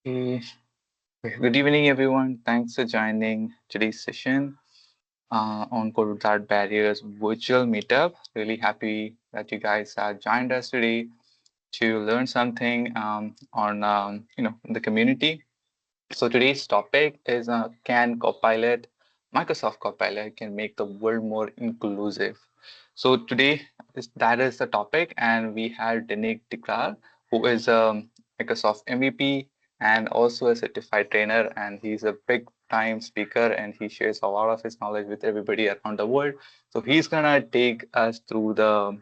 Hey, good evening, everyone. Thanks for joining today's session on Code Without Barriers virtual meetup. Really happy that you guys joined us today to learn something on the community. So today's topic is can Copilot, Microsoft Copilot can make the world more inclusive. So today that is the topic, and we have Dinik Tikral, who is a Microsoft MVP and also a certified trainer, and he's a big time speaker, and he shares a lot of his knowledge with everybody around the world. So he's gonna take us through the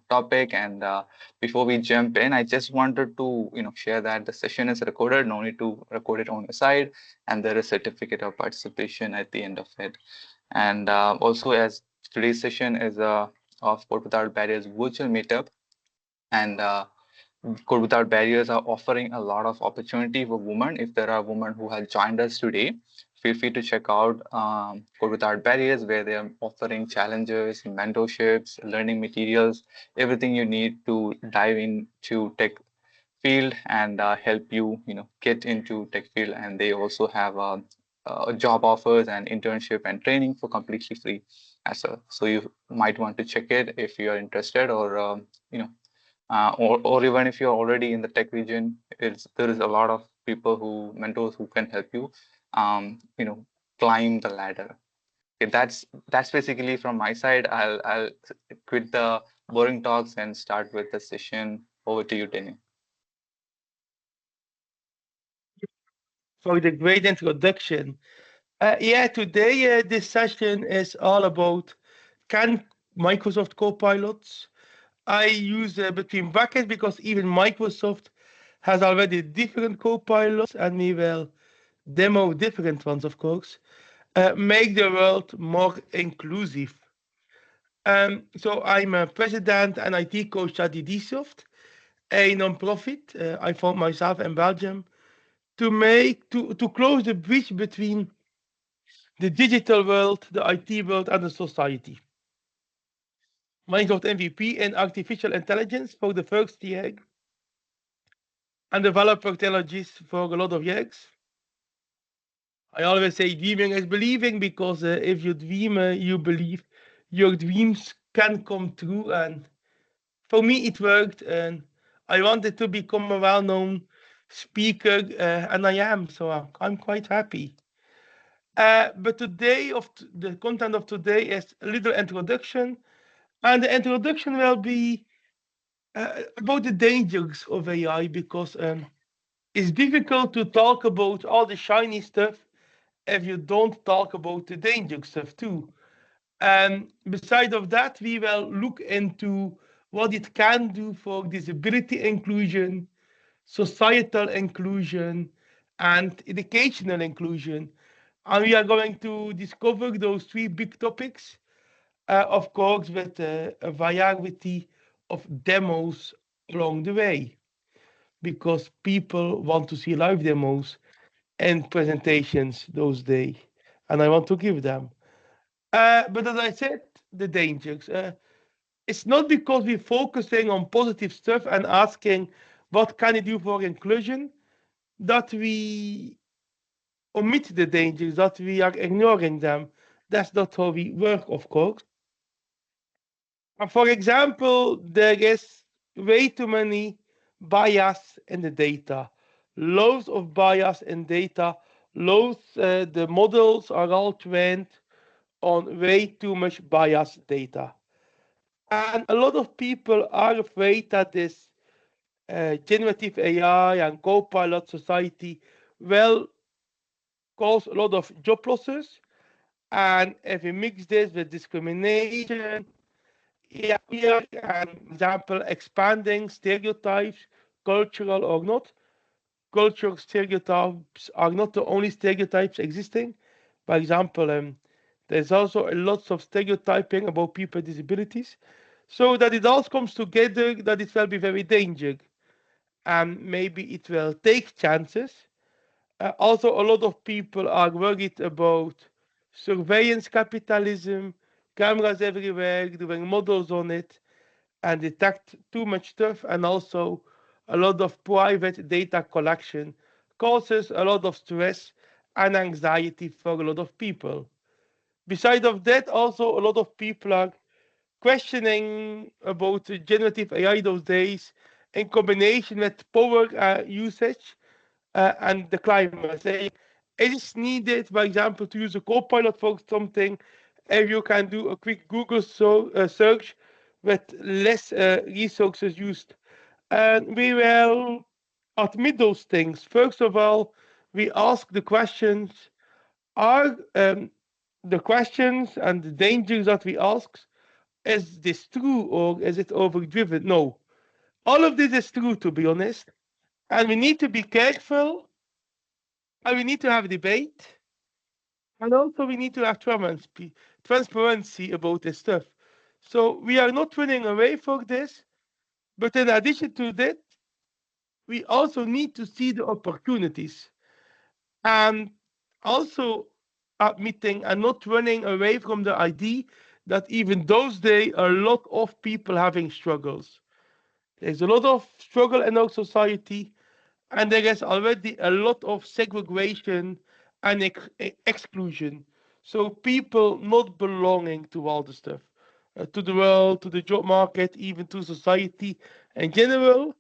topic, and before we jump in, I just wanted to share that the session is recorded. No need to record it on your side, and there is certificate of participation at the end of it. And also, as today's session is of Code Without Barriers virtual meetup, and Code Without Barriers are offering a lot of opportunity for women. If there are women who have joined us today, feel free to check out Code Without Barriers, where they are offering challenges, mentorships, learning materials, everything you need to dive into tech field and help you, get into tech field. And they also have job offers and internship and training for completely free as well. So you might want to check it if you are interested, or or even if you're already in the tech region, there is a lot of people who mentors who can help you, um, you know, climb the ladder. Okay, that's basically from my side. I'll quit the boring talks and start with the session. Over to you, Denny. For the great introduction. Today this session is all about can Microsoft Copilots. I use between brackets because even Microsoft has already different copilots, and we will demo different ones, of course. Make the world more inclusive. So I'm a president and IT coach at DDSoft, a non-profit. I found myself in Belgium to close the bridge between the digital world, the IT world, and the society. Microsoft MVP in artificial intelligence for the first year, and developer technologies for a lot of years. I always say dreaming is believing because if you dream, you believe your dreams can come true. And for me, it worked. And I wanted to become a well known speaker, and I am. So I'm quite happy. But the content of today is a little introduction, and the introduction will be about the dangers of AI because it's difficult to talk about all the shiny stuff if you don't talk about the danger stuff too. And beside of that, we will look into what it can do for disability inclusion, societal inclusion, and educational inclusion. And we are going to discover those three big topics, of course, with a variety of demos along the way, because people want to see live demos and presentations those days, and I want to give them. But as I said, the dangers. It's not because we're focusing on positive stuff and asking what can it do for inclusion that we omit the dangers, that we are ignoring them. That's not how we work, of course. For example, there is way too many bias in the data, loads of bias in data, loads, the models are all trained on way too much bias data. And a lot of people are afraid that this generative AI and Copilot society will cause a lot of job losses. And if we mix this with discrimination, yeah, we are, an example, expanding stereotypes, cultural or not. Cultural stereotypes are not the only stereotypes existing. For example, there's also a lots of stereotyping about people with disabilities. So that it all comes together, that it will be very dangerous. And maybe it will take chances. Also, a lot of people are worried about surveillance capitalism, cameras everywhere, doing models on it, and detect too much stuff, and also a lot of private data collection causes a lot of stress and anxiety for a lot of people. Besides of that, also a lot of people are questioning about generative AI those days in combination with power usage and the climate, saying it is needed, for example, to use a copilot for something if you can do a quick Google search with less resources used. And we will admit those things. First of all, we ask the questions, are the questions and the dangers that we ask, is this true or is it overdriven? No. All of this is true, to be honest. And we need to be careful and we need to have a debate. And also, we need to have transparency about this stuff. So, we are not running away for this. But in addition to that, we also need to see the opportunities. And also admitting and not running away from the idea that even those days, a lot of people having struggles. There's a lot of struggle in our society, and there is already a lot of segregation and exclusion. So people not belonging to all the stuff, to the world, to the job market, even to society in general.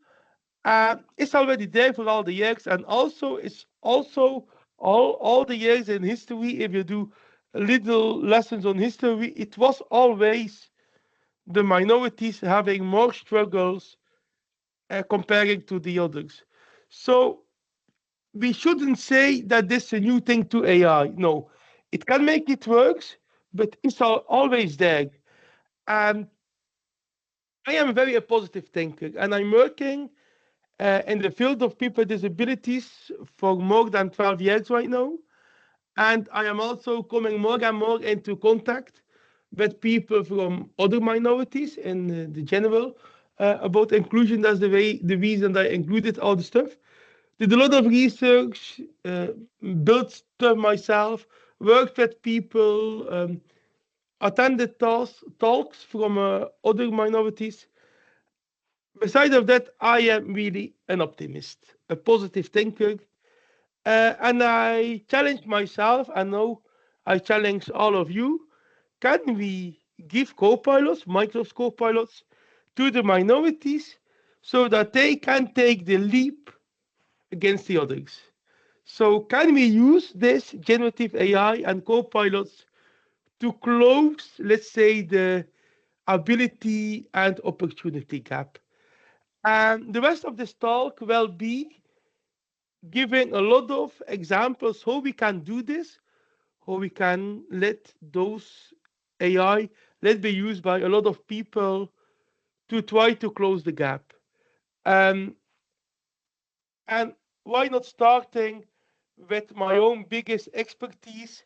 It's already there for all the years, and also it's also all the years in history. If you do little lessons on history, it was always the minorities having more struggles comparing to the others. So we shouldn't say that this is a new thing to AI. No, it can make it works, but it's always there. And I am very a positive thinker, and I'm working in the field of people with disabilities for more than 12 years right now. And I am also coming more and more into contact with people from other minorities in the general about inclusion. That's the reason that I included all the stuff. Did a lot of research, built stuff myself, worked with people, attended talks from other minorities. Besides of that, I am really an optimist, a positive thinker, and I challenge myself. I know I challenge all of you. Can we give co-pilots, Microsoft co-pilots, to the minorities so that they can take the leap against the others? So can we use this generative AI and co-pilots to close, let's say, the ability and opportunity gap? And the rest of this talk will be giving a lot of examples how we can do this, how we can let those AI let be used by a lot of people to try to close the gap. Um, and why not starting with my own biggest expertise,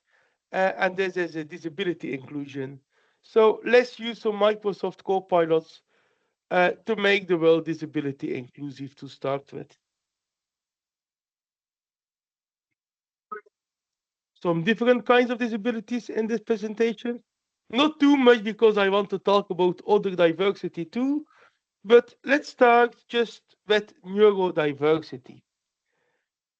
and this is a disability inclusion. So let's use some Microsoft Copilots to make the world disability inclusive to start with. Some different kinds of disabilities in this presentation. Not too much because I want to talk about other diversity too, but let's start just with neurodiversity.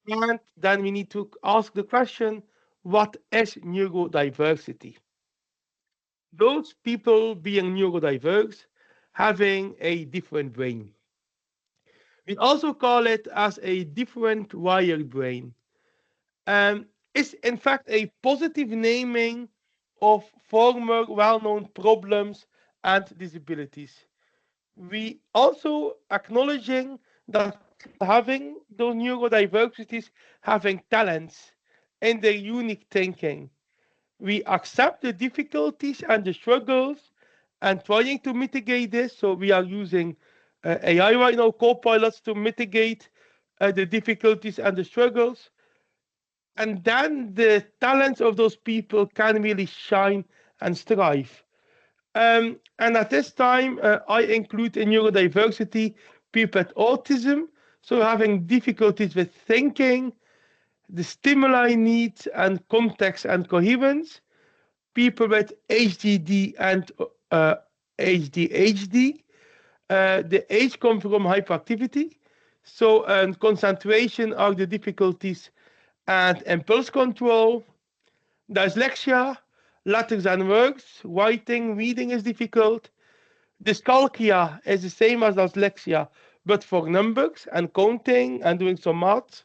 And then we need to ask the question, what is neurodiversity? Those people being neurodiverse having a different brain. We also call it as a different wired brain. It's in fact a positive naming of former well-known problems and disabilities. We also acknowledging that people having those neurodiversities having talents in their unique thinking. We accept the difficulties and the struggles and trying to mitigate this. So we are using AI right now, co-pilots to mitigate the difficulties and the struggles. And then the talents of those people can really shine and strive. And at this time, I include in neurodiversity people with autism, so having difficulties with thinking, the stimuli needs and context and coherence, people with HDD and ADHD. The H comes from hyperactivity. So, concentration are the difficulties and impulse control. Dyslexia, letters and words, writing, reading is difficult. Dyscalculia is the same as dyslexia, but for numbers and counting and doing some math.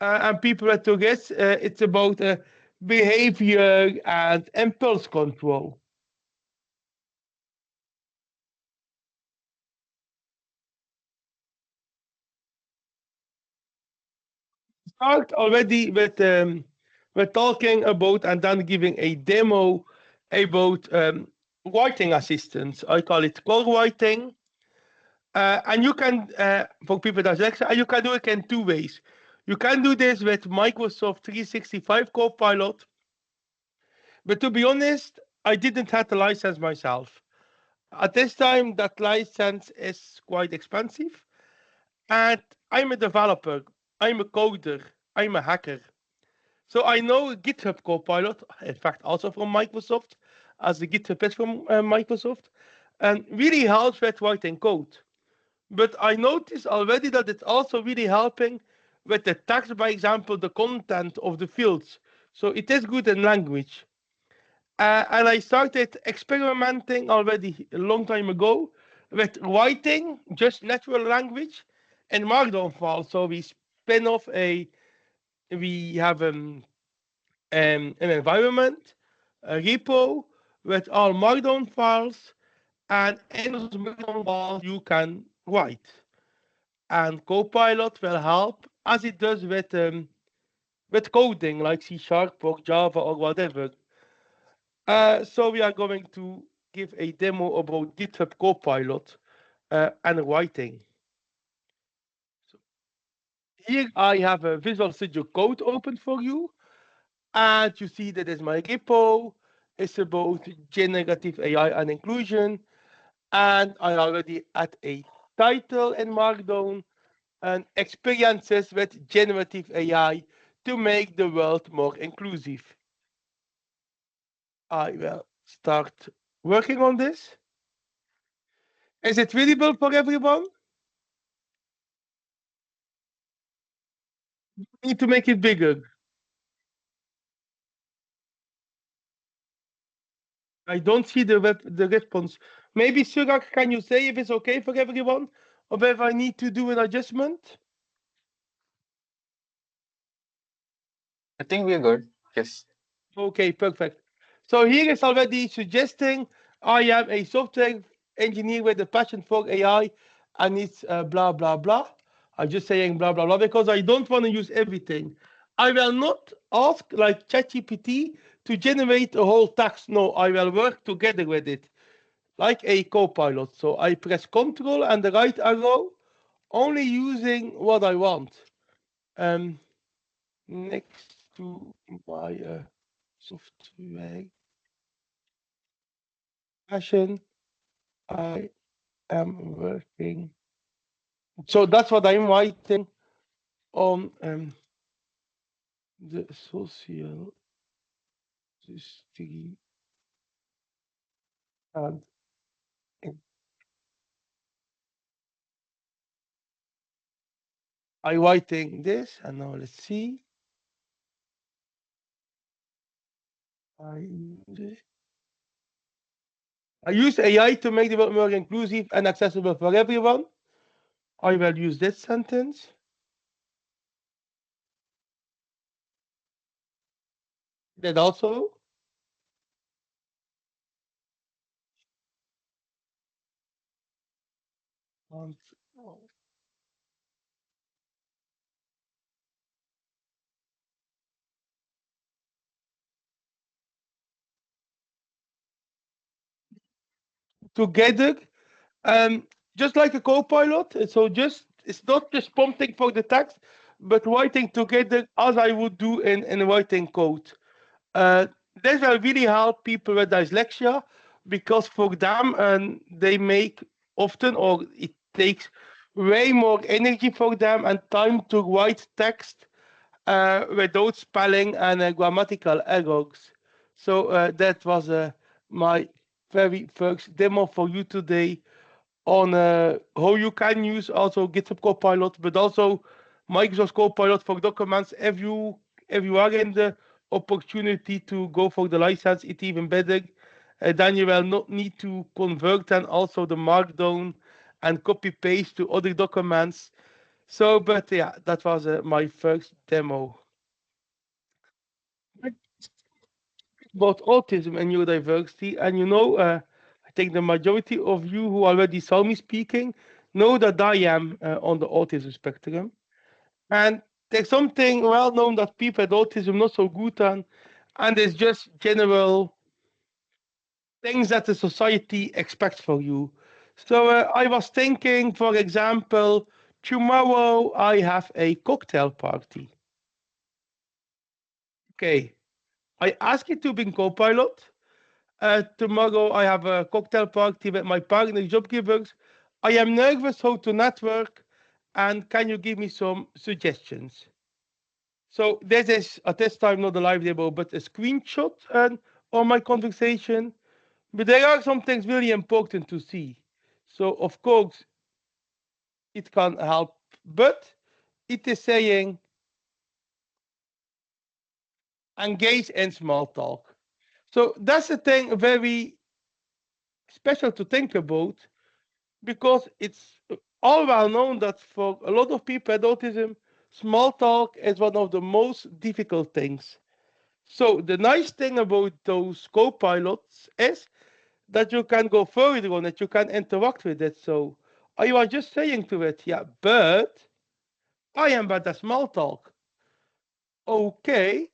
And people with Tourette's, it's about behavior and impulse control. Start already with we're talking about and then giving a demo about writing assistance. I call it call writing. And you can, for people that Alexa, you can do it in two ways. You can do this with Microsoft 365 Copilot, but to be honest, I didn't have the license myself. At this time, that license is quite expensive, and I'm a developer, I'm a coder, I'm a hacker. So I know GitHub Copilot, in fact, also from Microsoft, as the GitHub is from Microsoft, and really helps with writing code. But I noticed already that it's also really helping with the text, by example, the content of the fields. So it is good in language. And I started experimenting already a long time ago with writing just natural language in Markdown files. So we spin off we have an environment, a repo with all Markdown files, and in those Markdown files you can write. And Copilot will help as it does with coding like C Sharp or Java or whatever. So we are going to give a demo about GitHub Copilot and writing. So here I have a Visual Studio Code open for you, and you see that is my repo. It's about generative AI and inclusion, and I already add a title in Markdown and experiences with generative AI to make the world more inclusive. I will start working on this. Is it visible for everyone? Need to make it bigger. I don't see the response. Maybe Surak, can you say if it's okay for everyone, or if I need to do an adjustment? I think we're good. Yes. Okay, perfect. So here is already suggesting I am a software engineer with a passion for AI and it's blah, blah, blah. I'm just saying blah, blah, blah because I don't want to use everything. I will not ask like ChatGPT to generate a whole text. No, I will work together with it like a copilot. So I press Control and the right arrow, only using what I want. Um, Next to my software passion, I am working. So that's what I'm writing on the social history and I writing this and now let's see. I I use AI to make the world more inclusive and accessible for everyone. I will use this sentence. That also. And together, um, just like a co-pilot. So just it's not just prompting for the text, but writing together as I would do in writing code. Uh, this will really help people with dyslexia because for them, they make often or it takes way more energy for them and time to write text without spelling and grammatical errors. So that was my very first demo for you today on how you can use also GitHub Copilot, but also Microsoft Copilot for documents. If you are in the opportunity to go for the license, it's even better. Then you will not need to convert and also the markdown and copy paste to other documents. So, but yeah, that was my first demo. About autism and neurodiversity, and I think the majority of you who already saw me speaking know that I am on the autism spectrum. And there's something well known that people with autism not so good on, and it's just general things that the society expects for you. So I was thinking, for example, tomorrow I have a cocktail party. Okay, I ask you to bring Copilot. Tomorrow I have a cocktail party with my partner, job givers. I am nervous how to network, and can you give me some suggestions? So this is at this time not a live demo, but a screenshot on my conversation. But there are some things really important to see. So of course it can help, but it is saying engage in small talk. So that's a thing very special to think about because it's all well known that for a lot of people with autism, small talk is one of the most difficult things. So the nice thing about those co-pilots is that you can go further on it, you can interact with it. So I was just saying to it, yeah, but I am bad at small talk. Okay,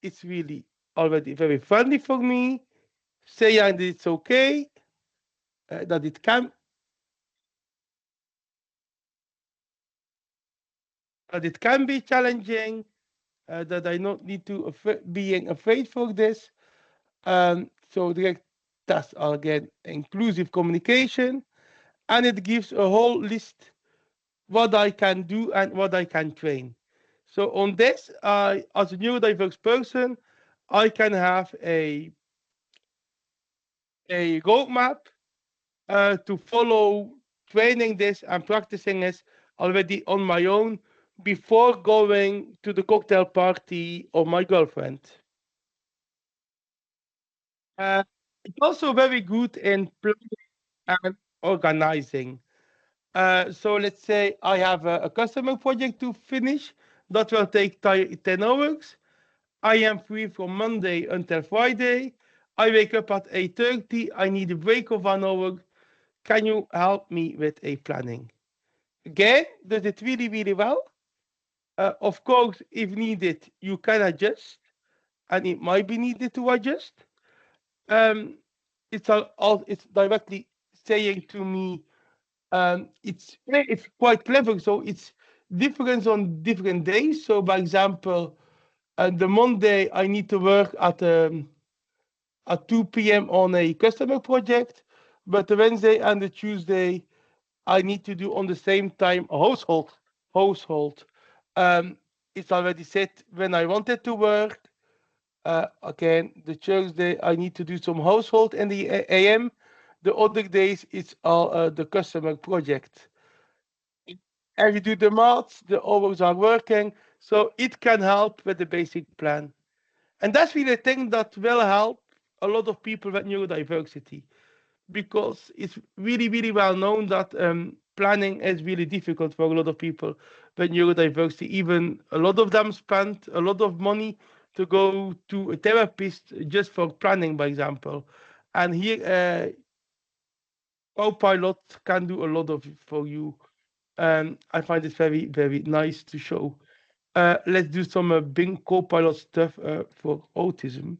it's really already very friendly for me. Saying that it's okay, that it can be challenging, that I not need to being afraid for this. So direct tasks are again inclusive communication, and it gives a whole list what I can do and what I can train. So on this, as a neurodiverse person, I can have a roadmap to follow training this and practicing this already on my own before going to the cocktail party of my girlfriend. Uh, it's also very good in planning and organizing. So let's say I have a customer project to finish that will take 10 hours. I am free from Monday until Friday. I wake up at 8:30. I need a break of 1 hour. Can you help me with a planning? Again, does it really, really well? Of course, if needed, you can adjust, and it might be needed to adjust. Um, it's directly saying to me, it's quite clever. So it's different on different days. So, by example, the Monday I need to work at 2 p.m. on a customer project, but the Wednesday and the Tuesday I need to do on the same time a household. Um, it's already set when I wanted to work. Again, the Tuesday I need to do some household in the AM. The other days it's all the customer project. And you do the maths, the hours are working, so it can help with the basic plan. And that's really a thing that will help a lot of people with neurodiversity because it's really, really well known that planning is really difficult for a lot of people with neurodiversity. Even a lot of them spend a lot of money to go to a therapist just for planning, by example. And here, Copilot can do a lot of it for you. I find it very, very nice to show. Let's do some Bing Copilot stuff for autism.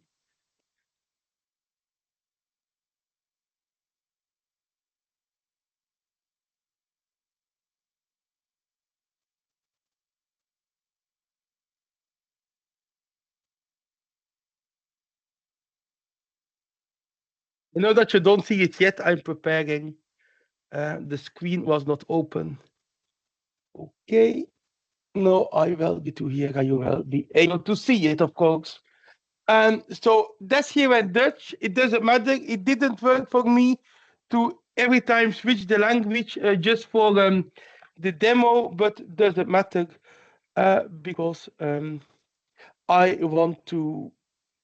You know that you don't see it yet. I'm preparing. The screen was not open. Okay. No, I will be to here and you will be able to see it, of course. And so that's here in Dutch. It doesn't matter. It didn't work for me to every time switch the language just for the demo, but doesn't matter because I want to.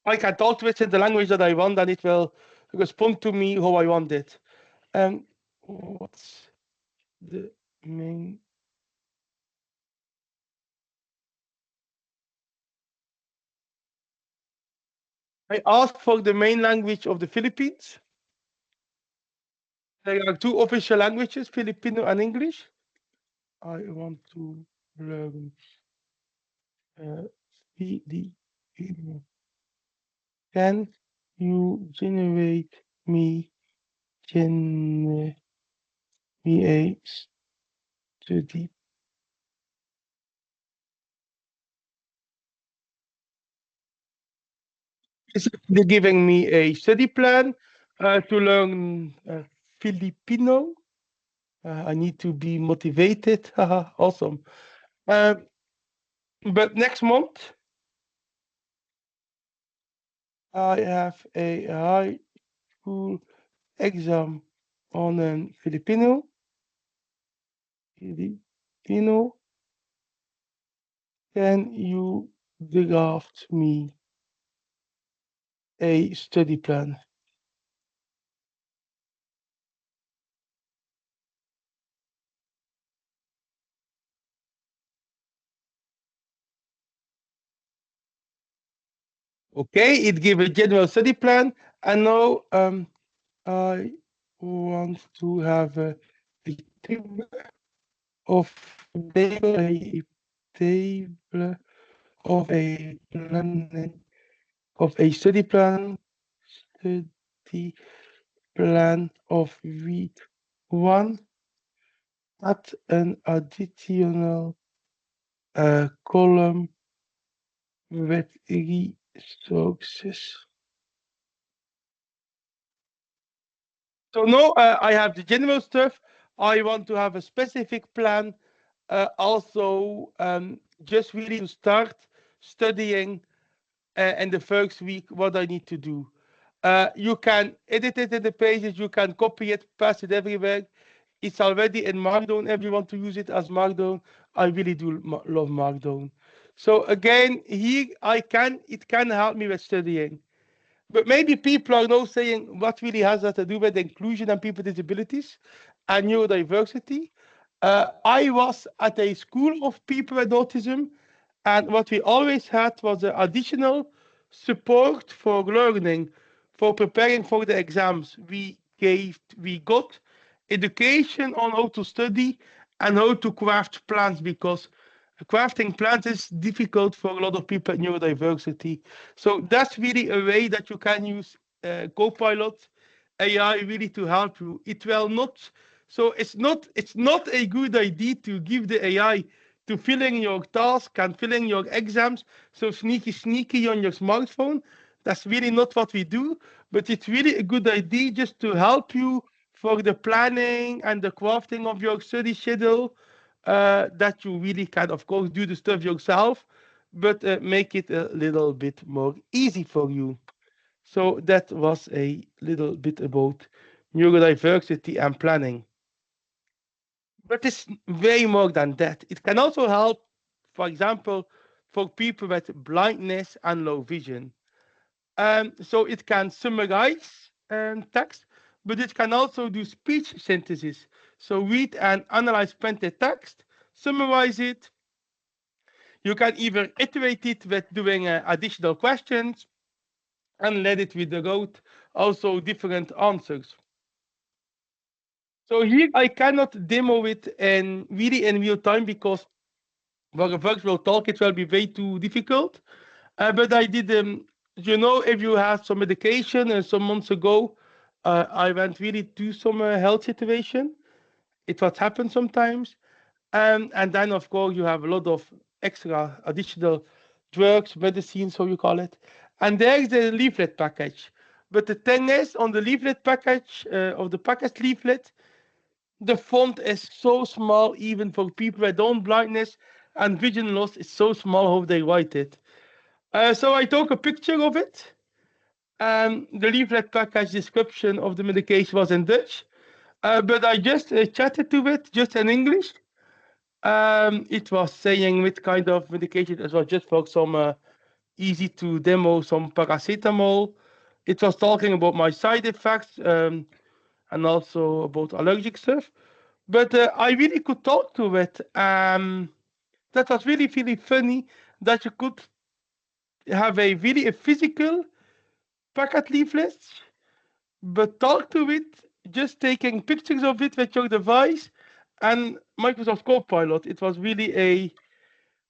I can talk to it in the language that I want, and it will respond to me how I want it. What's the main? I asked for the main language of the Philippines. There are two official languages, Filipino and English. I want to learn uh, Filipino. Can you generate me a study? They're giving me a study plan to learn Filipino. I need to be motivated. Haha, awesome. Uh, but next month, I have a high school exam on Filipino. Filipino. Can you draft me a study plan? Okay, it gave a general study plan, and now I want to have a table of table of a planning of a study plan of week one at an additional column with resources. So now I have the general stuff. I want to have a specific plan. Also, just really to start studying in the first week what I need to do. You can edit it in the pages, you can copy it, pass it everywhere. It's already in Markdown. If you want to use it as Markdown, I really do love Markdown. So again, here it can help me with studying. But maybe people are now saying what really has that to do with inclusion and people with disabilities and neurodiversity. I was at a school of people with autism, and what we always had was additional support for learning, for preparing for the exams. We got education on how to study and how to craft plans because crafting plans is difficult for a lot of people at neurodiversity. So that's really a way that you can use Copilot AI really to help you. It will not. So it's not a good idea to give the AI to fill in your task and fill in your exams. So sneaky on your smartphone. That's really not what we do. But it's really a good idea just to help you for the planning and the crafting of your study schedule that you really can, of course, do the stuff yourself, but make it a little bit more easy for you. So that was a little bit about neurodiversity and planning. But it's way more than that. It can also help, for example, for people with blindness and low vision. So it can summarize text, but it can also do speech synthesis. So read and analyze printed text, summarize it. You can even iterate it with doing additional questions and let it with the road also different answers. So here I cannot demo it in really in real time because for a virtual talk it will be way too difficult. But I did, if you have some medication and some months ago, I went really to some health situation. It what happens sometimes. And then, of course, you have a lot of extra additional drugs, medicines, so you call it. And there's the leaflet package. But the thing is, on the leaflet package, of the package leaflet, the font is so small, even for people with own blindness and vision loss, it's so small how they write it. So I took a picture of it. The leaflet package description of the medication was in Dutch. But I just chatted to it just in English. It was saying what kind of medication it was just for some easy to demo some paracetamol. It was talking about my side effects and also about allergic stuff. But I really could talk to it. That was really, really funny that you could have a really a physical packet leaflet, but talk to it just taking pictures of it with your device and Microsoft Copilot. It was really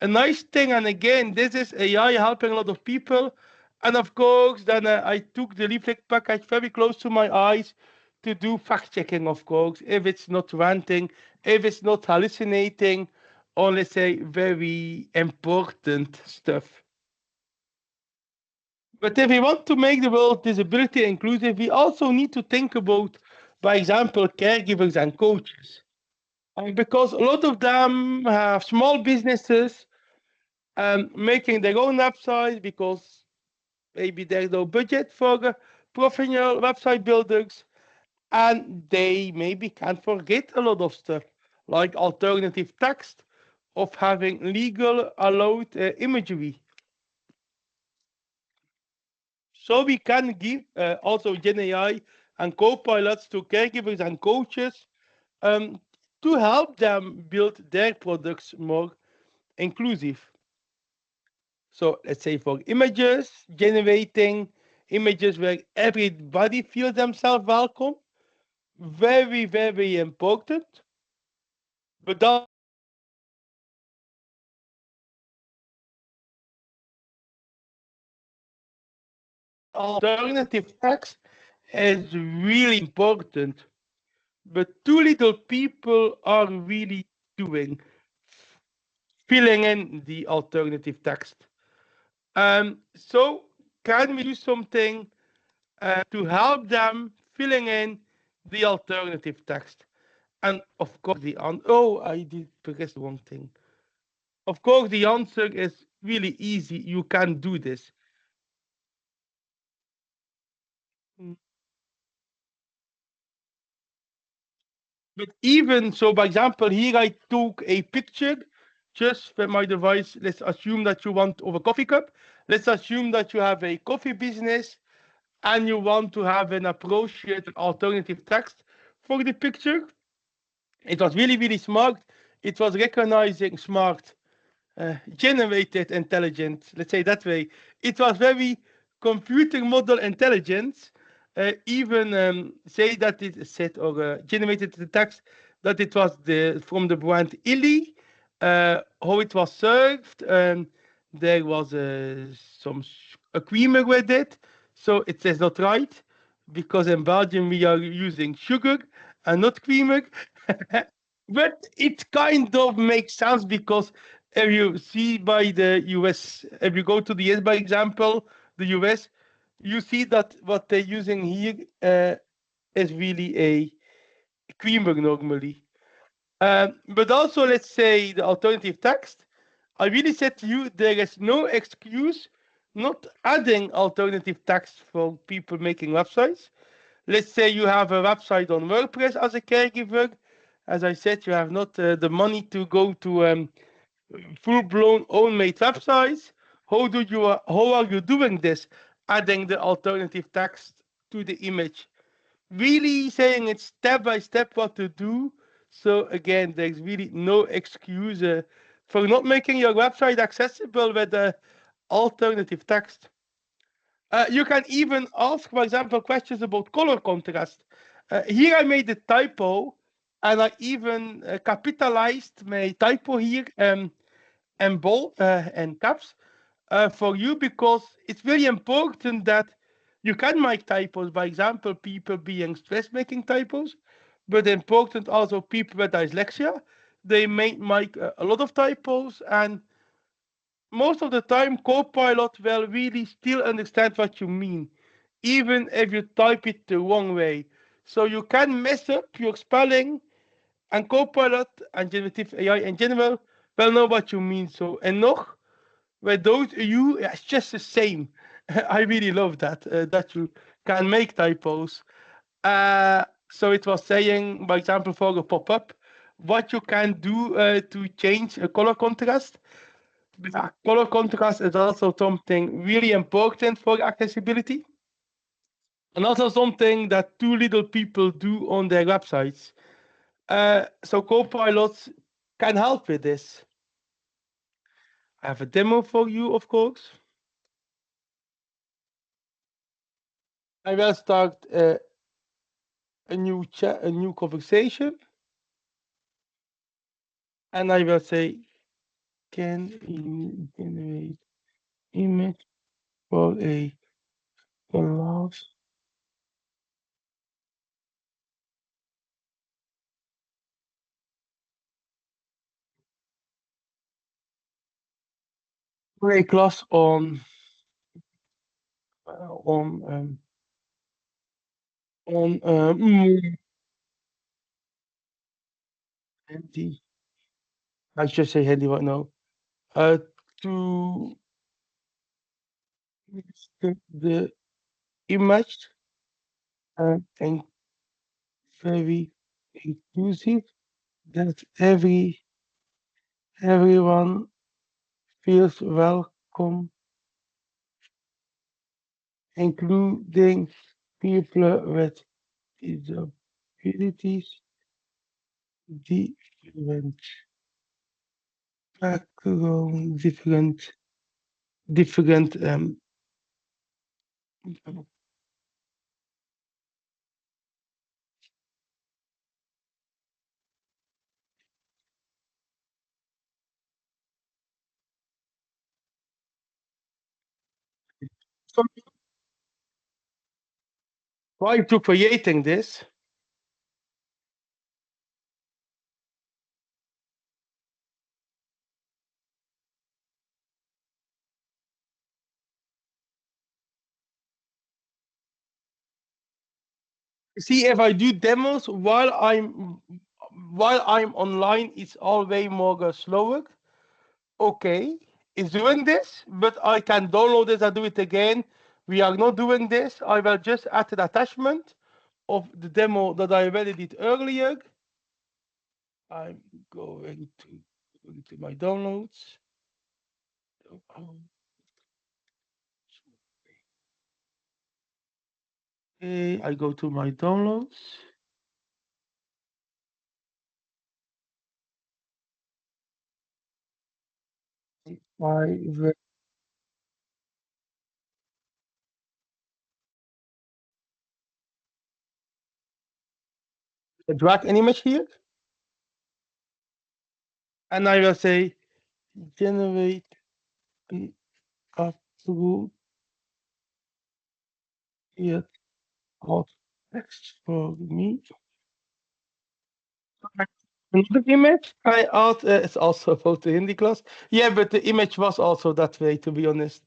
a nice thing. And again, this is AI helping a lot of people. And of course, then I took the leaflet package very close to my eyes to do fact checking, of course, if it's not ranting, if it's not hallucinating, or let's say very important stuff. But if we want to make the world disability inclusive, we also need to think about, by example, caregivers and coaches. Because a lot of them have small businesses making their own websites because maybe there's no budget for professional website builders, and they maybe can forget a lot of stuff like alternative text of having legal allowed imagery. So we can give also Gen AI and co-pilots to caregivers and coaches um, to help them build their products more inclusive. So let's say for images, generating images where everybody feels themselves welcome, very, very important. But also alternative text is really important. But too little people are really doing filling in the alternative text. So can we do something to help them filling in the alternative text? And of course, oh, I did press the wrong thing. Of course, the answer is really easy. You can do this. Mm. But even so, by example, here I took a picture just with my device. Let's assume that you want over coffee cup. Let's assume that you have a coffee business and you want to have an appropriate alternative text for the picture. It was really, really smart. It was recognizing smart generated intelligence, let's say that way. It was very computer model intelligence. Even say that it said or generated the text that it was the from the brand Illy, how it was served. There was a creamer with it, so it says not right because in Belgium we are using sugar and not creamer. But it kind of makes sense because if you see by the US, if you go to the US, by example, the US, you see that what they're using here is really a creamer normally. But also, let's say the alternative text. I really said to you, there is no excuse not adding alternative text for people making websites. Let's say you have a website on WordPress as a caregiver. As I said, you have not the money to go to full-blown own-made websites. How are you doing this? Adding the alternative text to the image, really saying it step by step what to do. So again, there's really no excuse for not making your website accessible with the alternative text. You can even ask, for example, questions about color contrast. Here I made a typo, and I even capitalized my typo here and bold and caps for you because it's very important that you can make typos. By example, people being stressed making typos, but important also people with dyslexia. They may make a lot of typos, and most of the time, Copilot will really still understand what you mean, even if you type it the wrong way. So you can mess up your spelling, and Copilot and generative AI in general will know what you mean. So, and nog, with those you, it's just the same. I really love that, that you can make typos. So it was saying, for example, for a pop-up, what you can do to change a color contrast. But color contrast is also something really important for accessibility, and also something that too little people do on their websites. So Copilots can help with this. I have a demo for you, of course. I will start a new conversation, and I will say, "Can you generate image for a collage?" For a class on handy. I should say handy right now. Uh, to the image and very inclusive that everyone feels welcome, including people with disabilities, different background, different so prior to creating this, see if I do demos while I'm online, it's all way more slower. Okay, it's doing this, but I can download this and do it again. We are not doing this. I will just add an attachment of the demo that I already did earlier. I'm going to my downloads. Okay, I go to my downloads. I will drag an image here, and I will say generate an appropriate alt text for me. Another image I add is also about the Hindi class. Yeah, but the image was also that way, to be honest.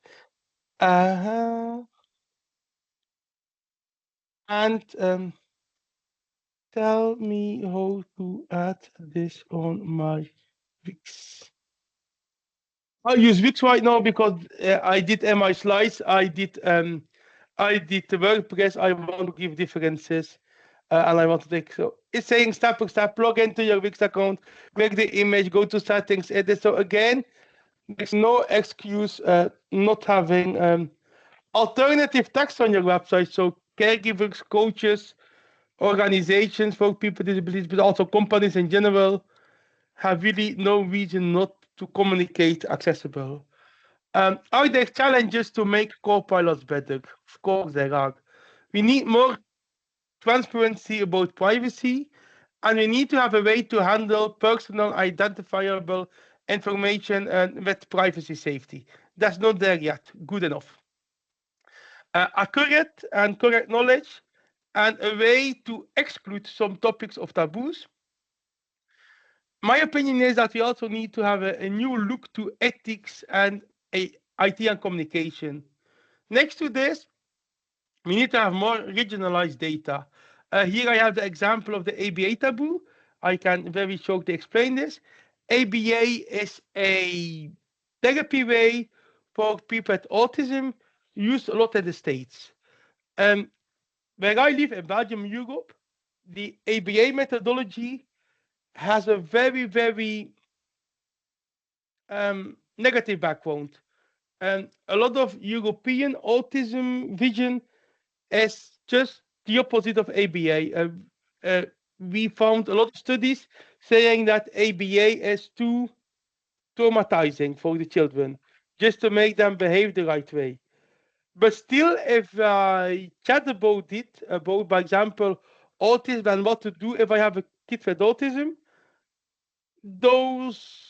Uh, and tell me how to add this on my Wix. I use Wix right now because I did my slides. I did the WordPress. I want to give differences, and I want to take. So it's saying step by step. Log into your Wix account, click the image, go to settings, edit. So again, there's no excuse not having alternative text on your website. So caregivers, coaches, organizations for people with disabilities, but also companies in general have really no reason not to communicate accessible. Are there challenges to make co-pilots better? Of course there are. We need more transparency about privacy, and we need to have a way to handle personal identifiable information and with privacy safety. That's not there yet. Good enough. Accurate and correct knowledge, and a way to exclude some topics of taboos. My opinion is that we also need to have a new look to ethics and IT and communication. Next to this, we need to have more regionalized data. Here I have the example of the ABA taboo. I can very shortly explain this. ABA is a therapy way for people with autism, used a lot in the States. Um, where I live in Belgium, Europe, the ABA methodology has a very, very negative background. And a lot of European autism vision is just the opposite of ABA. Uh, we found a lot of studies saying that ABA is too traumatizing for the children, just to make them behave the right way. But still, if I chat about it, about, for example, autism and what to do if I have a kid with autism, those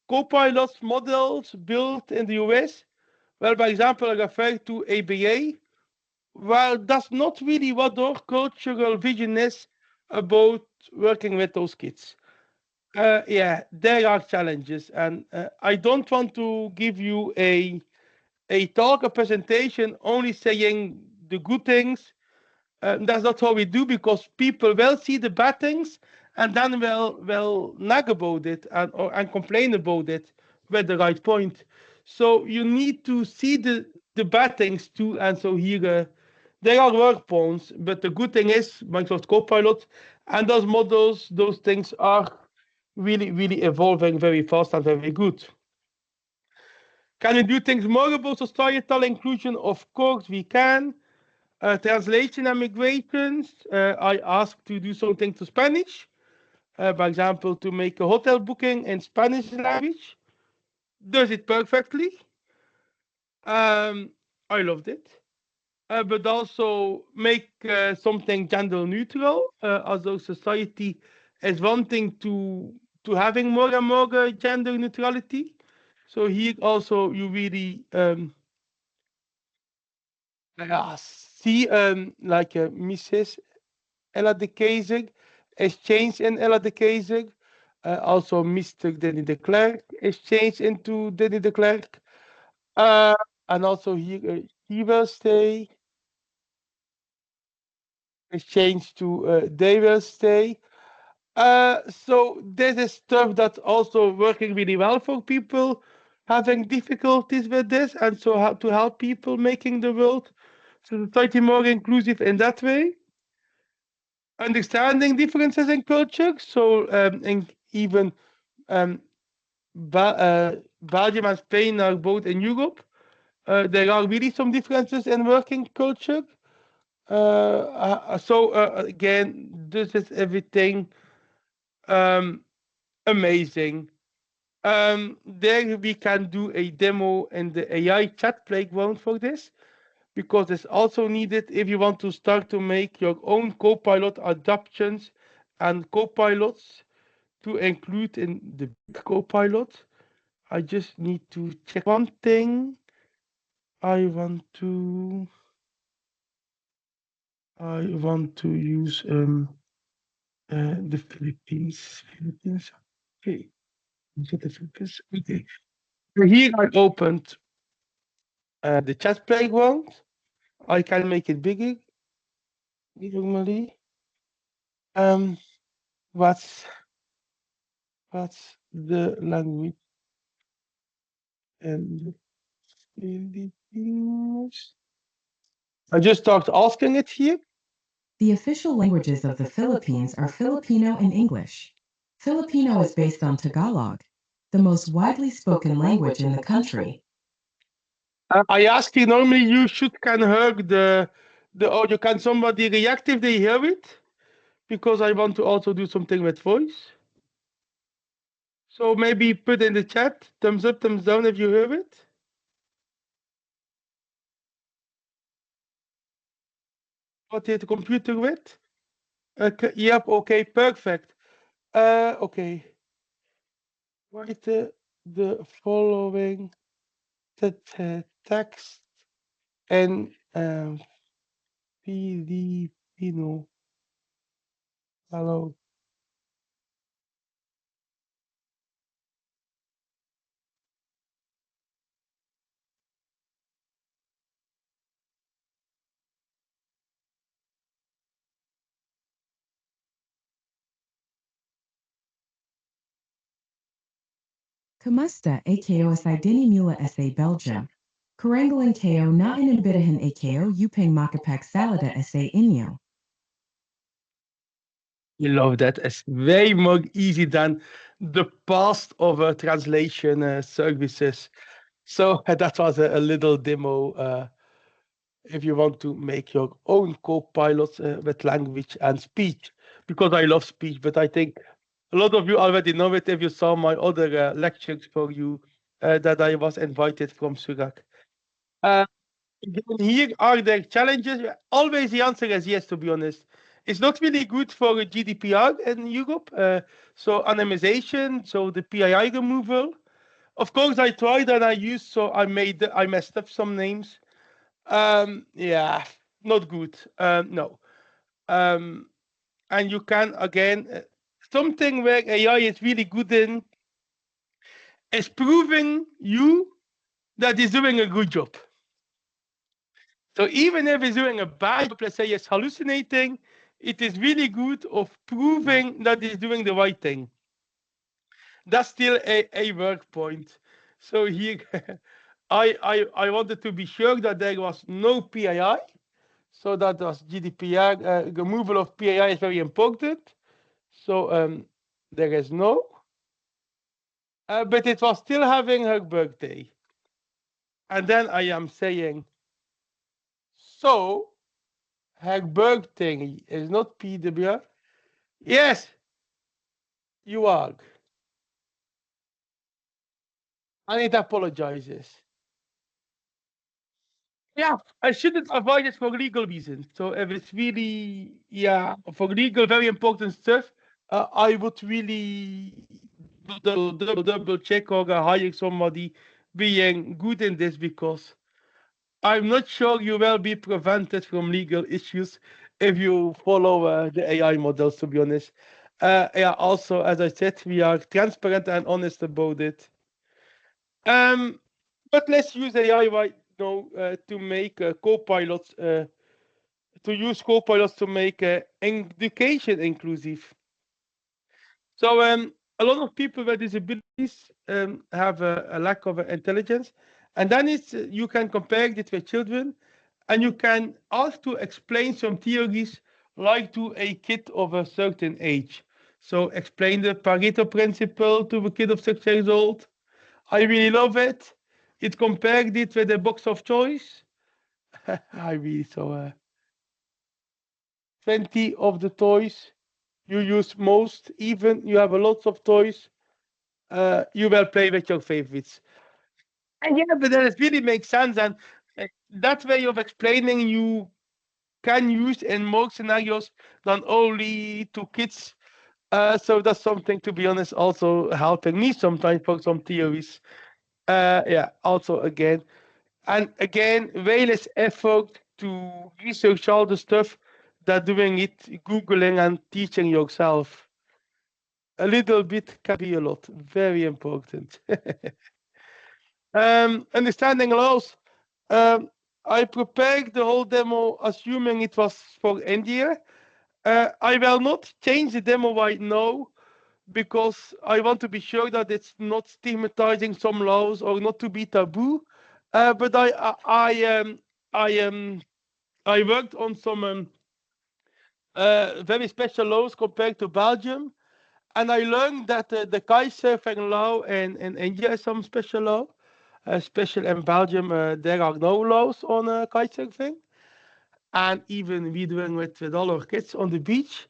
Copilots models built in the US, well, for example, I refer to ABA, well, that's not really what our cultural vision is about working with those kids. Yeah, there are challenges, and I don't want to give you a talk, a presentation, only saying the good things. That's not how we do, because people will see the bad things and then will nag about it and complain about it with the right point. So you need to see the bad things too. And so here there are work points, but the good thing is Microsoft Copilot and those models, those things are really evolving very fast and very good. Can we do things more about societal inclusion? Of course we can. Translation and migrations. I asked to do something to Spanish. For example, to make a hotel booking in Spanish language. Does it perfectly. Um, I loved it. But also make something gender neutral, as our society is wanting to having more and more gender neutrality. So here also you really see like Mrs. Ella de Keizer, is changed in Ella de Keizer. Also, Mr. Denny de Klerk is changed into Denny de Klerk. Uh, and also here, he will stay is changed to they will stay. So this is stuff that's also working really well for people having difficulties with this, and so how to help people making the world society more inclusive in that way. Understanding differences in culture. So, and even um, Belgium and Spain are both in Europe. There are really some differences in working culture. Again, this is everything amazing. There we can do a demo in the AI chat playground for this, because it's also needed if you want to start to make your own Copilot adaptations and Copilots to include in the big Copilot. I just need to check one thing. I want to use the Philippines. Philippines. Okay. Is it the Philippines? Okay. So here I opened the chat playground. I can make it bigger normally. Um, what's the language and Philippines? I just started asking it here. The official languages of the Philippines are Filipino and English. Filipino is based on Tagalog, the most widely spoken language in the country. I asked you, normally you should can hear the audio. Can somebody react if they hear it? Because I want to also do something with voice. So maybe put in the chat, thumbs up, thumbs down if you hear it. What did the computer with? Yep, okay, perfect. Okay. Write the following text in Filipino. Hello. Kamusta AKO sa dinimula sa Belgium. Karangalan KO na inimbitahan AKO upang makapag salada sa inyo. You love that. It's way more easy than the past of translation services. So that was a little demo. If you want to make your own co-pilots with language and speech, because I love speech, but I think a lot of you already know it if you saw my other lectures for you that I was invited from Surak. Uh, Again, here are the challenges. Always the answer is yes, to be honest. It's not really good for GDPR in Europe. So anonymization, so the PII removal. Of course, I tried and I used, so I messed up some names. Yeah, not good. No. Um, and you can again something where AI is really good in is proving you that it's doing a good job. So even if it's doing a bad job, let's say it's hallucinating, it is really good of proving that it's doing the right thing. That's still a work point. So here, I wanted to be sure that there was no PII. So that was GDPR. Removal of PII is very important. So there is no. But it was still having her birthday. And then I am saying, so her birthday is not PWR. Yes, you are. And it apologizes. Yeah, I shouldn't avoid it for legal reasons. So if it's really, yeah, for legal, very important stuff, I would really double check or hire somebody being good in this because I'm not sure you will be prevented from legal issues if you follow the AI models, to be honest. Yeah, also, as I said, we are transparent and honest about it. Um, but let's use AI right now to make co-pilots, to use co-pilots to make education inclusive. So a lot of people with disabilities have a lack of intelligence, and then it's you can compare it with children, and you can ask to explain some theories like to a kid of a certain age. So explain the Pareto principle to a kid of 6 years old. I really love it. It compared it with a box of toys. I really so 20 of the toys you use most, even you have a lot of toys, you will play with your favorites. And yeah, but that really makes sense. And that way of explaining you can use in more scenarios than only to kids. So that's something, to be honest, also helping me sometimes for some theories. Yeah, also again, and again, way less effort to research all the stuff than doing it, Googling and teaching yourself. A little bit can be a lot. Very important. Understanding laws. Um, I prepared the whole demo assuming it was for India. I will not change the demo right now because I want to be sure that it's not stigmatizing some laws or not to be taboo. But I worked on some very special laws compared to Belgium, and I learned that the kitesurfing law in India is some special law. Special in Belgium, there are no laws on kitesurfing, and even we doing it with all our kids on the beach.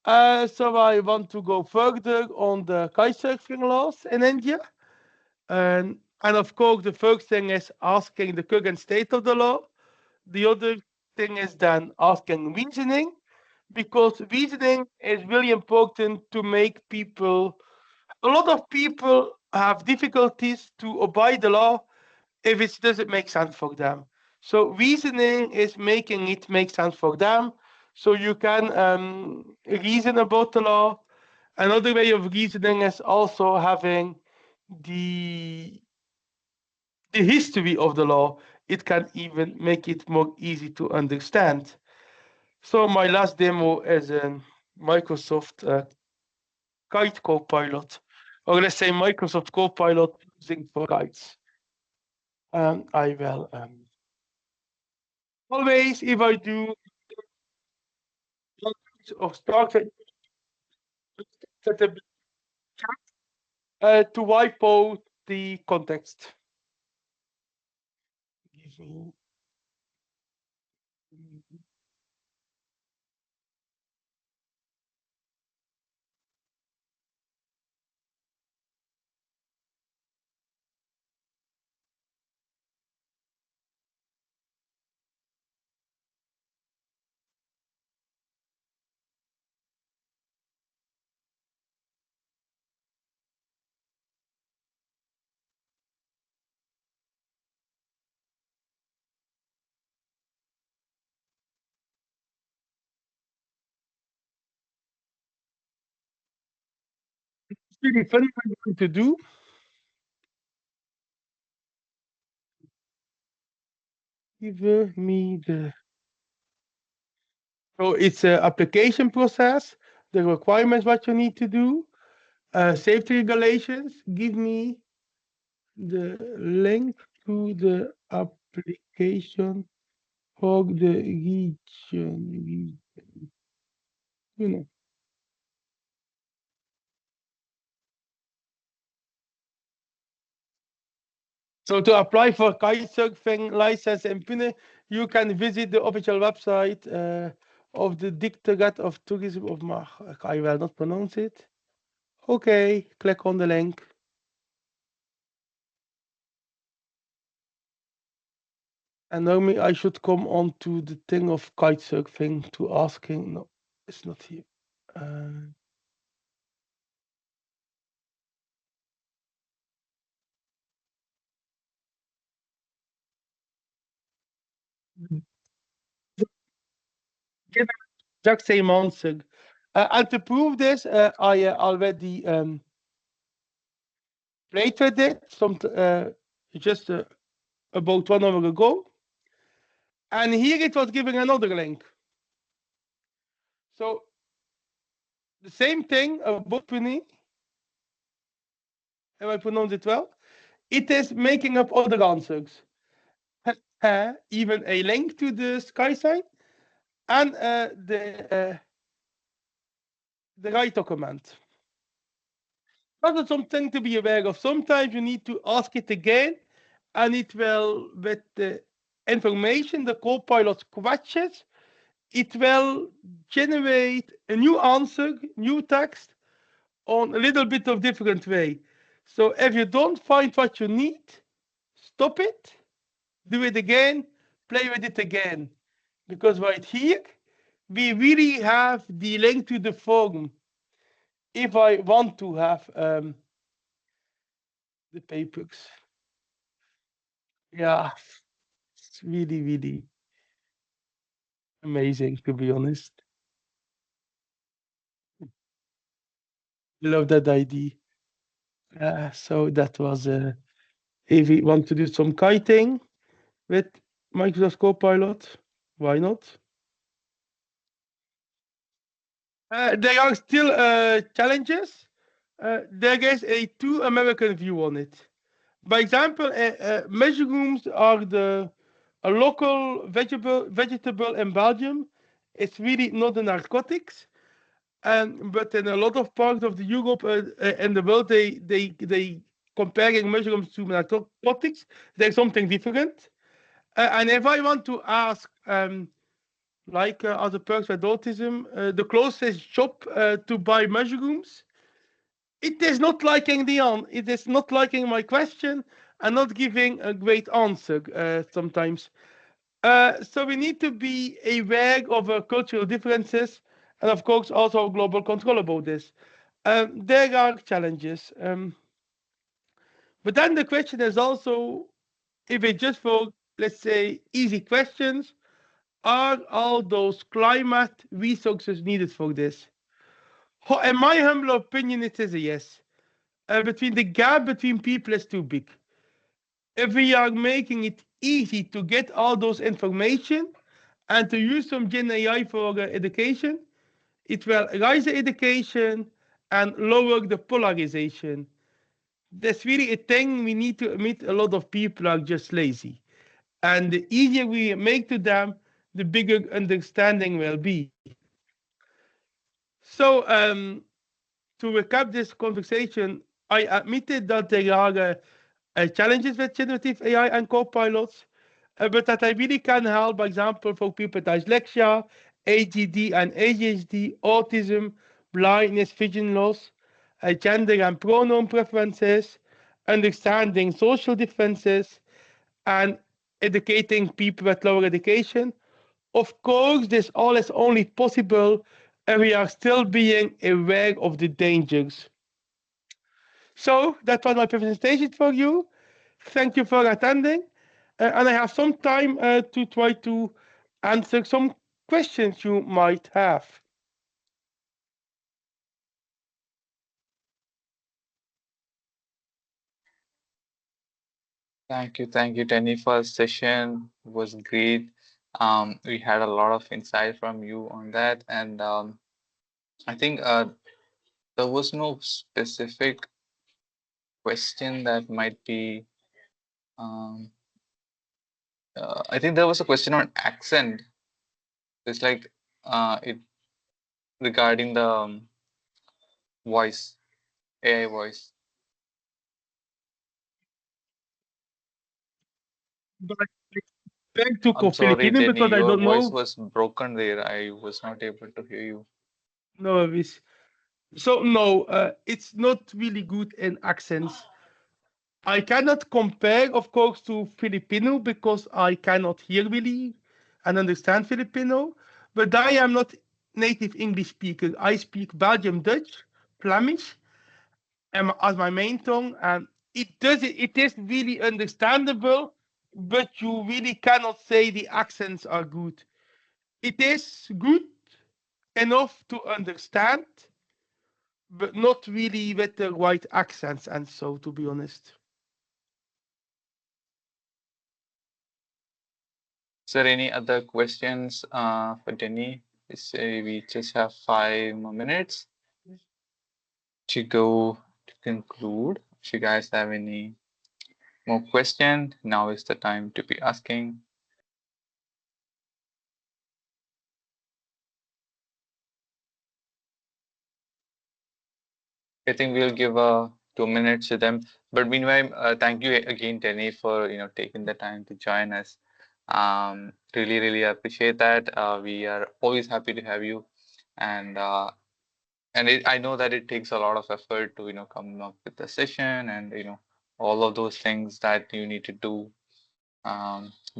So I want to go further on the kitesurfing laws in India. And of course, the first thing is asking the current state of the law. The other thing is then asking reasoning, because reasoning is really important to make people. A lot of people have difficulties to obey the law if it doesn't make sense for them. So reasoning is making it make sense for them. So you can reason about the law. Another way of reasoning is also having the the history of the law. It can even make it more easy to understand. So my last demo is a Microsoft Kite Copilot, or let's say Microsoft Copilot using for kites. I will always, if I do of start with set a to wipe out the context. Give me- It's really funny what I'm going to do. Give me the. So it's an application process, the requirements what you need to do, safety regulations. Give me the link to the application for the region. You know. So to apply for kitesurfing license in Pune, you can visit the official website of the Directorate of Tourism of Mar. I will not pronounce it. Okay, click on the link. And now I should come on to the thing of kitesurfing to asking. No, it's not here. Uh, give exact same answer. And to prove this, I already played with it just about 1 hour ago. And here it was giving another link. So the same thing about Pune, if I pronounce it well, it is making up other answers. Even a link to the sky sign and the right document. That's something to be aware of. Sometimes you need to ask it again, and it will, with the information the Copilot questions, it will generate a new answer, new text on a little bit of different way. So if you don't find what you need, stop it, do it again, play with it again. Because right here, we really have the link to the forum. If I want to have the papers. Yeah, it's really, really amazing, to be honest. Love that idea. So that was if we want to do some kiting with Microsoft Copilot, why not? There are still challenges. There is a too American view on it. By example, mushrooms are the a local vegetable in Belgium. It's really not a narcotics, and but in a lot of parts of the Europe and the world, they comparing mushrooms to narcotics. There's something different. And if I want to ask, like other perks with autism, the closest shop to buy mushrooms, it is not liking it is not liking my question and not giving a great answer sometimes. So we need to be aware of cultural differences and of course also global control about this. There are challenges. But then the question is also, if it's just for, let's say, easy questions, are all those climate resources needed for this? In my humble opinion, it is a yes. Between the gap between people is too big. If we are making it easy to get all those information and to use some Gen AI for education, it will raise the education and lower the polarization. That's really a thing we need to admit. A lot of people are just lazy. And the easier we make to them, the bigger understanding will be. So to to recap this conversation, I admitted that there are challenges with generative AI and copilots, but that I really can help, for example, for people with dyslexia, ADD and ADHD, autism, blindness, vision loss, gender and pronoun preferences, understanding social differences, and educating people with lower education. Of course, this all is only possible and we are still being aware of the dangers. So that was my presentation for you. Thank you for attending. And I have some time to try to answer some questions you might have. Thank you, Tenny. First session was great. We had a lot of insight from you on that, and I think there was no specific question that might be. Um, I think there was a question on accent. It's like it regarding the voice, AI voice. But I beg to I'm go sorry, Filipino Tenny, because I your don't voice know. was broken there. I was not able to hear you. No worries. So no, it's not really good in accents. I cannot compare, of course, to Filipino because I cannot hear really and understand Filipino. But I am not native English speaker. I speak Belgium Dutch, Flemish, as my main tongue, and it is really understandable, but you really cannot say the accents are good. It is good enough to understand, but not really with the right accents, and so to be honest. Is there any other questions for Tenny? We just have 5 more minutes to go to conclude. If you guys have any more question, now is the time to be asking. I think we'll give 2 minutes to them. But meanwhile, thank you again, Tenny, for taking the time to join us. Really, really appreciate that. We are always happy to have you, and I know that it takes a lot of effort to come up with the session and all of those things that you need to do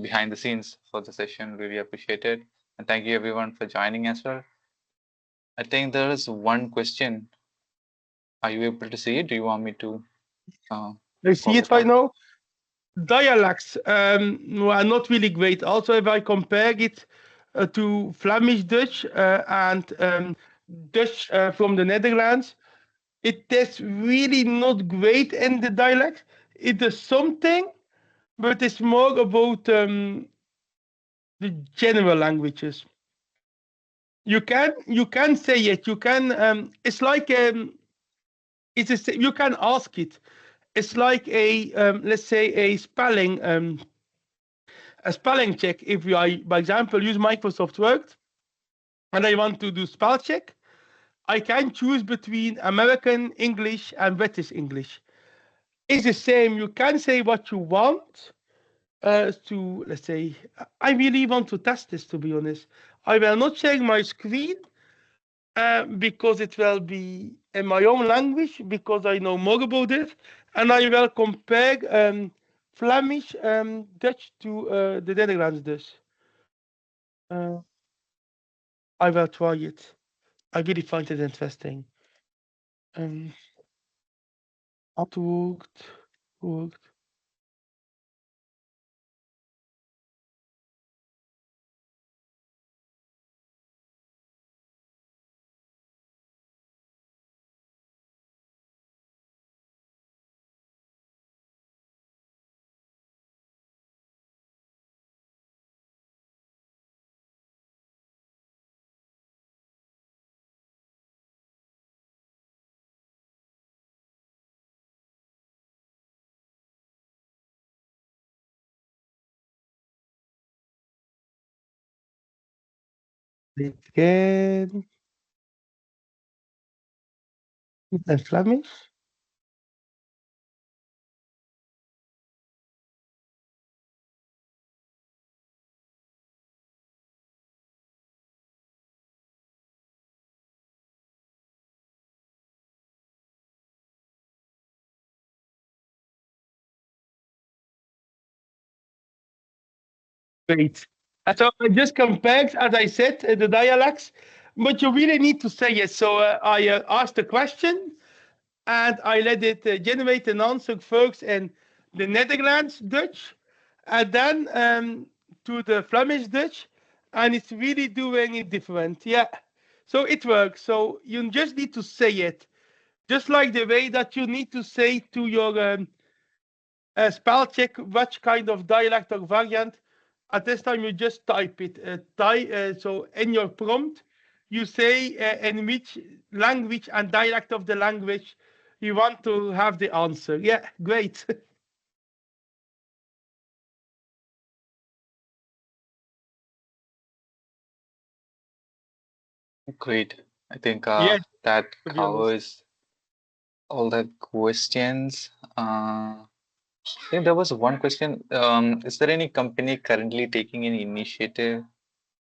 behind the scenes for the session. Really appreciate it, and thank you everyone for joining as well. I think there is one question. Are you able to see it? Do you want me to uh, I see call it it right out? now. Dialects are not really great. Also, if I compare it to Flemish Dutch and Dutch from the Netherlands, it is really not great in the dialect. It is something, but it's more about the general languages. You can say it. You can. It's like you can ask it. It's like a let's say a spelling check. If I, by example, use Microsoft Word and I want to do spell check, I can choose between American English and British English. It's the same. You can say what you want to, let's say, I really want to test this, to be honest. I will not share my screen because it will be in my own language because I know more about it. And I will compare Flemish Dutch to the Netherlands Dutch. Uh, I will try it. I really find it interesting. Um, it worked. Again. And Flemish. Great. So I just compared, as I said, the dialects, but you really need to say it. So I asked a question and I let it generate an answer first in the Netherlands Dutch, and then to the Flemish Dutch, and it's really doing it different. Yeah, so it works. So you just need to say it, just like the way that you need to say to your spell check which kind of dialect or variant. At this time, you just type it. So in your prompt, you say in which language and dialect of the language you want to have the answer. Yeah, great. Great. I think Yes, that to be honest. covers all the questions. I think there was one question. Is there any company currently taking any initiative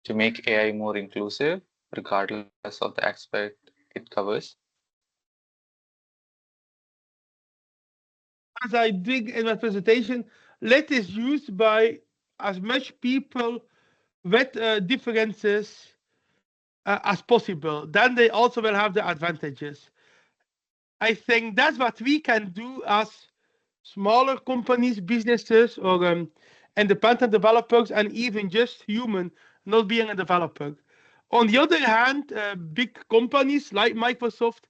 to make AI more inclusive, regardless of the aspect it covers? As I dig in my presentation, let is used by as much people with differences as possible. Then they also will have the advantages. I think that's what we can do as smaller companies, businesses, or independent developers, and even just human, not being a developer. On the other hand, big companies like Microsoft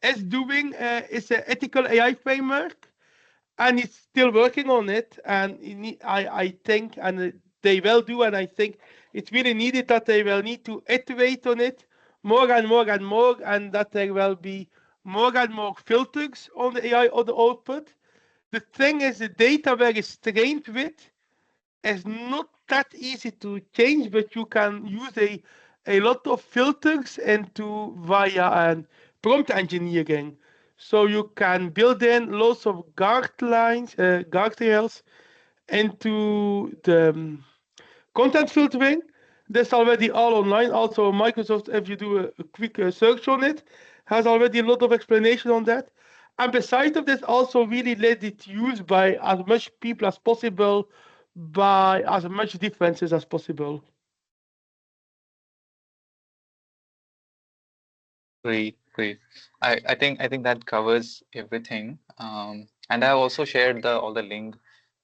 is doing is an ethical AI framework, and it's still working on it. And I think, and they will do, and I think it's really needed that they will need to iterate on it more and more and more, and that there will be more and more filters on the AI or the output. The thing is, the data where it's trained with is not that easy to change, but you can use a lot of filters into via prompt engineering. So you can build in lots of guardrails into the content filtering. That's already all online. Also, Microsoft, if you do a quick search on it, has already a lot of explanation on that. And besides of this, also really let it used by as much people as possible, by as much differences as possible. Great, great. I think that covers everything. And I have also shared the all the link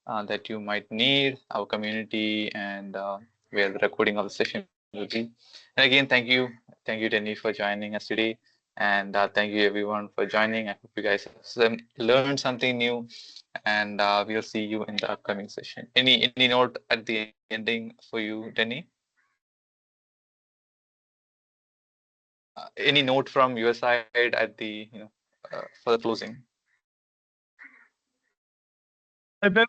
that you might need, our community, and where the recording of the session will be. And again, thank you, Denny, for joining us today, and thank you everyone for joining. I hope you guys have learned something new, and we'll see you in the upcoming session. Any note at the ending for you, Denny? Any note from your side at the for the closing? I very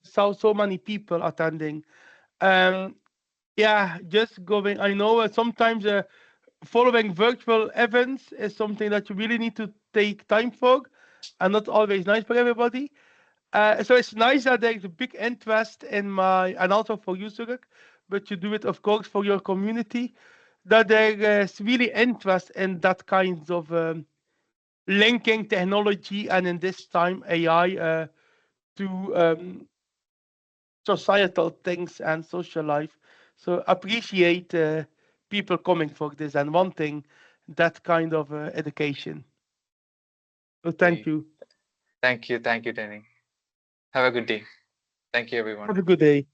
saw so many people attending. Um, yeah, just going. I know sometimes following virtual events is something that you really need to take time for, and not always nice for everybody. So it's nice that there's a big interest in my, and also for you, Zurich, but you do it, of course, for your community, that there is really interest in that kind of linking technology and in this time AI to societal things and social life. So appreciate people coming for this and wanting that kind of education. So thank Great. you. Thank you, Denny. Have a good day. Thank you, everyone. Have a good day.